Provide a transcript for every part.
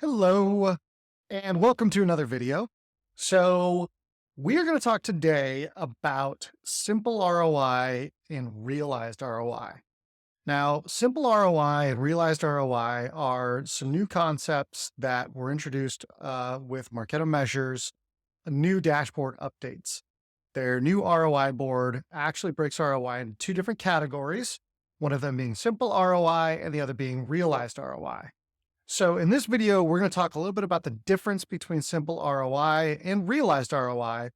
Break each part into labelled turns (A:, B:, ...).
A: Hello, and welcome to another video. So, we're going to talk today about simple ROI and realized ROI. Now, simple ROI and realized ROI are some new concepts that were introduced with Marketo Measures, new dashboard updates. Their new ROI board actually breaks ROI into two different categories, one of them being simple ROI and the other being realized ROI. So in this video, we're going to talk a little bit about the difference between simple ROI and realized ROI.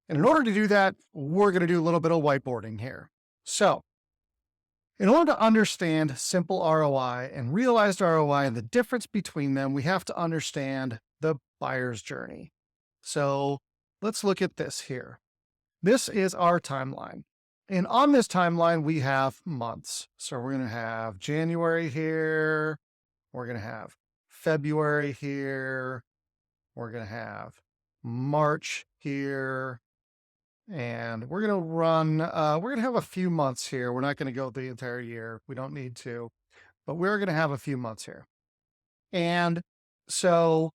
A: And in order to do that, we're going to do a little bit of whiteboarding here. So in order to understand simple ROI and realized ROI and the difference between them, we have to understand the buyer's journey. So let's look at this here. This is our timeline. And on this timeline, we have months. So we're going to have January here. We're going to have February here. We're going to have March here. And we're going to run, we're going to have a few months here. We're not going to go the entire year. We don't need to, but we're going to have a few months here. And so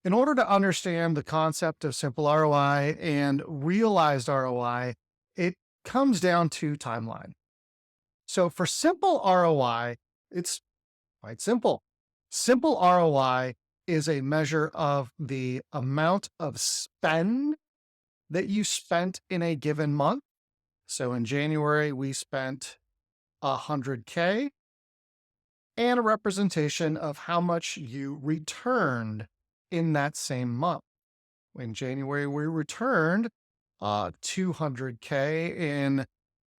A: in order to understand the concept of simple ROI and realized ROI, it comes down to timeline. So for simple ROI, it's quite simple. Simple ROI is a measure of the amount of spend that you spent in a given month. So in January, we spent $100K, and a representation of how much you returned in that same month. In January, we returned $200K in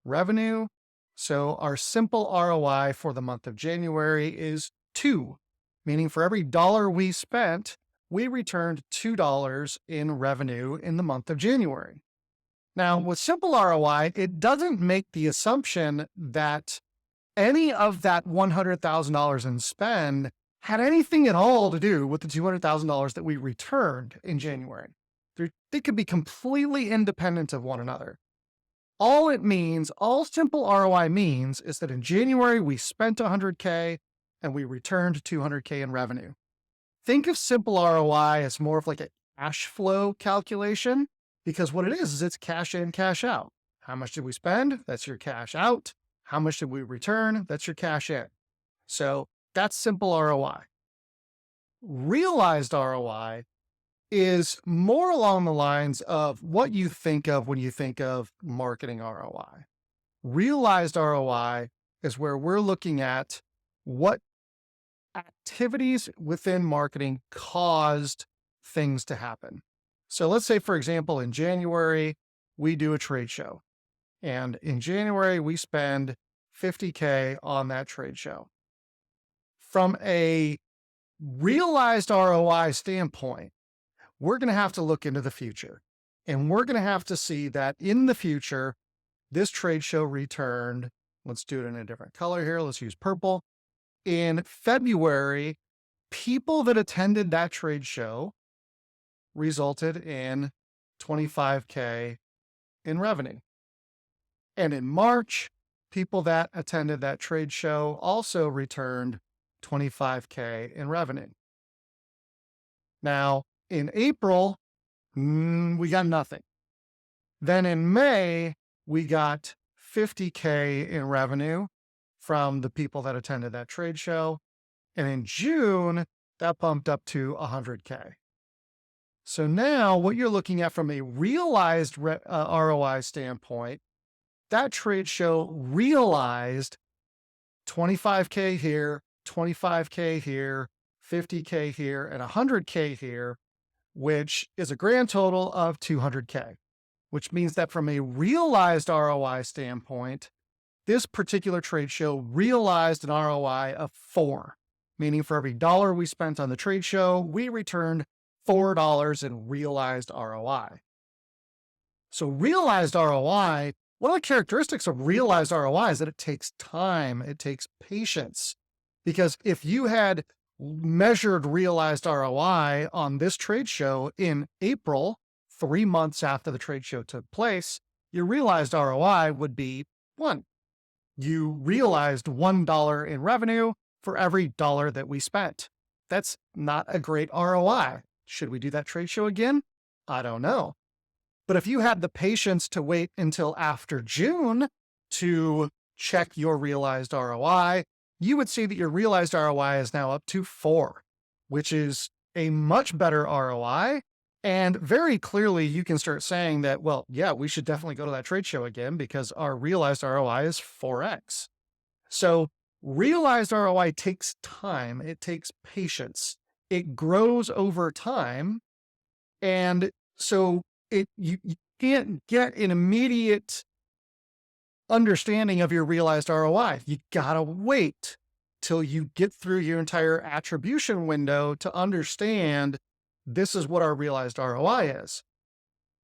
A: revenue. So our simple ROI for the month of January is 2, meaning for every dollar we spent, we returned $2 in revenue in the month of January. Now, with simple ROI, it doesn't make the assumption that any of that $100,000 in spend had anything at all to do with the $200,000 that we returned in January. They could be completely independent of one another. All simple ROI means is that in January, we spent $100K and we returned $200K in revenue. Think of simple ROI as more of like a cash flow calculation, because what it is it's cash in, cash out. How much did we spend? That's your cash out. How much did we return? That's your cash in. So that's simple ROI. Realized ROI is more along the lines of what you think of when you think of marketing ROI. Realized ROI is where we're looking at what activities within marketing caused things to happen. So let's say, for example, in January, we do a trade show. And in January, we spend $50K on that trade show. From a realized ROI standpoint, we're going to have to look into the future. And we're going to have to see that in the future, this trade show returned, let's do it in a different color here. Let's use purple. In February, people that attended that trade show resulted in $25K in revenue. And in March, people that attended that trade show also returned $25K in revenue. Now, in April, we got nothing. Then in May, we got $50K in revenue from the people that attended that trade show. And in June, that bumped up to $100K. So now what you're looking at from a realized ROI standpoint, that trade show realized $25K here, $25K here, $50K here, and $100K here, which is a grand total of $200K, which means that from a realized ROI standpoint, this particular trade show realized an ROI of 4, meaning for every dollar we spent on the trade show, we returned $4 in realized ROI. So realized ROI, one of the characteristics of realized ROI is that it takes time, it takes patience. Because if you had measured realized ROI on this trade show in April, 3 months after the trade show took place, your realized ROI would be 1. You realized $1 in revenue for every dollar that we spent. That's not a great ROI. Should we do that trade show again? I don't know. But if you had the patience to wait until after June to check your realized ROI, you would see that your realized ROI is now up to 4, which is a much better ROI. And very clearly, you can start saying that, well, yeah, we should definitely go to that trade show again because our realized ROI is 4x. So realized ROI takes time. It takes patience. It grows over time. And so you can't get an immediate understanding of your realized ROI. You gotta wait till you get through your entire attribution window to understand this is what our realized ROI is.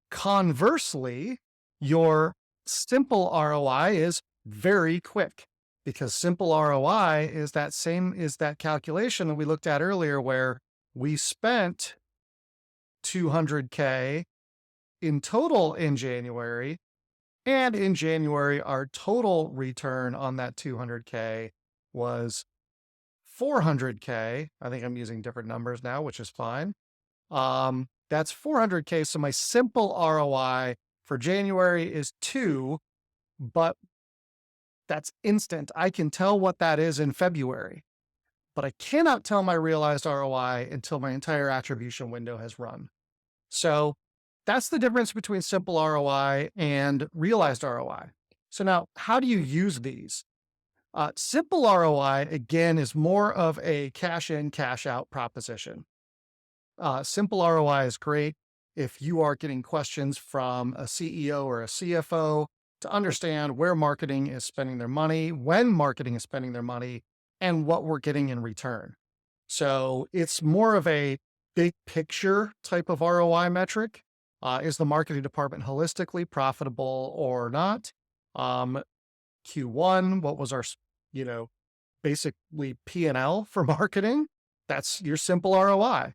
A: Conversely, your simple ROI is very quick because simple ROI is that calculation that we looked at earlier where we spent 200K in total in January. And in January, our total return on that 200K was 400K. I think I'm using different numbers now, which is fine. That's 400K. So my simple ROI for January is 2, but that's instant. I can tell what that is in February, but I cannot tell my realized ROI until my entire attribution window has run. So that's the difference between simple ROI and realized ROI. So now, how do you use these? Simple ROI, again, is more of a cash in, cash out proposition. Simple ROI is great if you are getting questions from a CEO or a CFO to understand where marketing is spending their money, when marketing is spending their money, and what we're getting in return. So it's more of a big picture type of ROI metric. Is the marketing department holistically profitable or not? Q1, what was our, basically P&L for marketing? That's your simple ROI.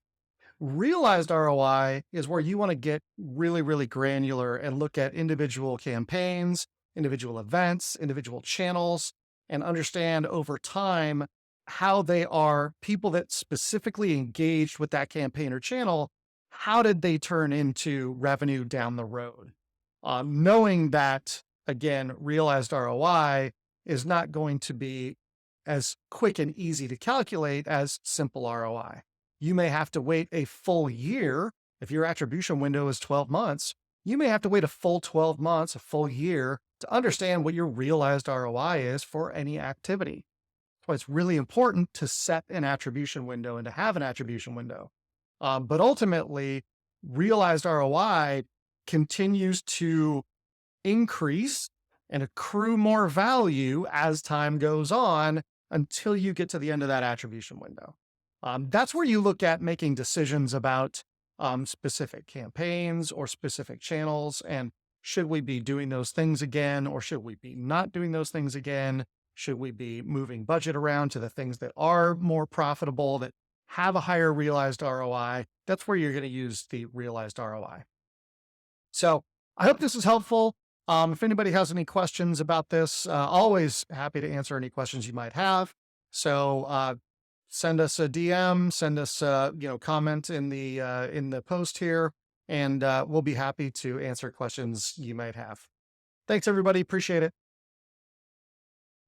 A: Realized ROI is where you want to get really, really granular and look at individual campaigns, individual events, individual channels, and understand over time how they are people that specifically engaged with that campaign or channel. How did they turn into revenue down the road? Knowing that, again, realized ROI is not going to be as quick and easy to calculate as simple ROI. You may have to wait a full year. If your attribution window is 12 months, you may have to wait a full 12 months, a full year to understand what your realized ROI is for any activity. That's why it's really important to set an attribution window and to have an attribution window. But ultimately, realized ROI continues to increase and accrue more value as time goes on until you get to the end of that attribution window. That's where you look at making decisions about specific campaigns or specific channels. And should we be doing those things again, or should we be not doing those things again? Should we be moving budget around to the things that are more profitable, that have a higher realized ROI? That's where you're going to use the realized ROI. So I hope this is helpful. If anybody has any questions about this, always happy to answer any questions you might have. So send us a DM, send us comment in the post here, and we'll be happy to answer questions you might have. Thanks, everybody. Appreciate it.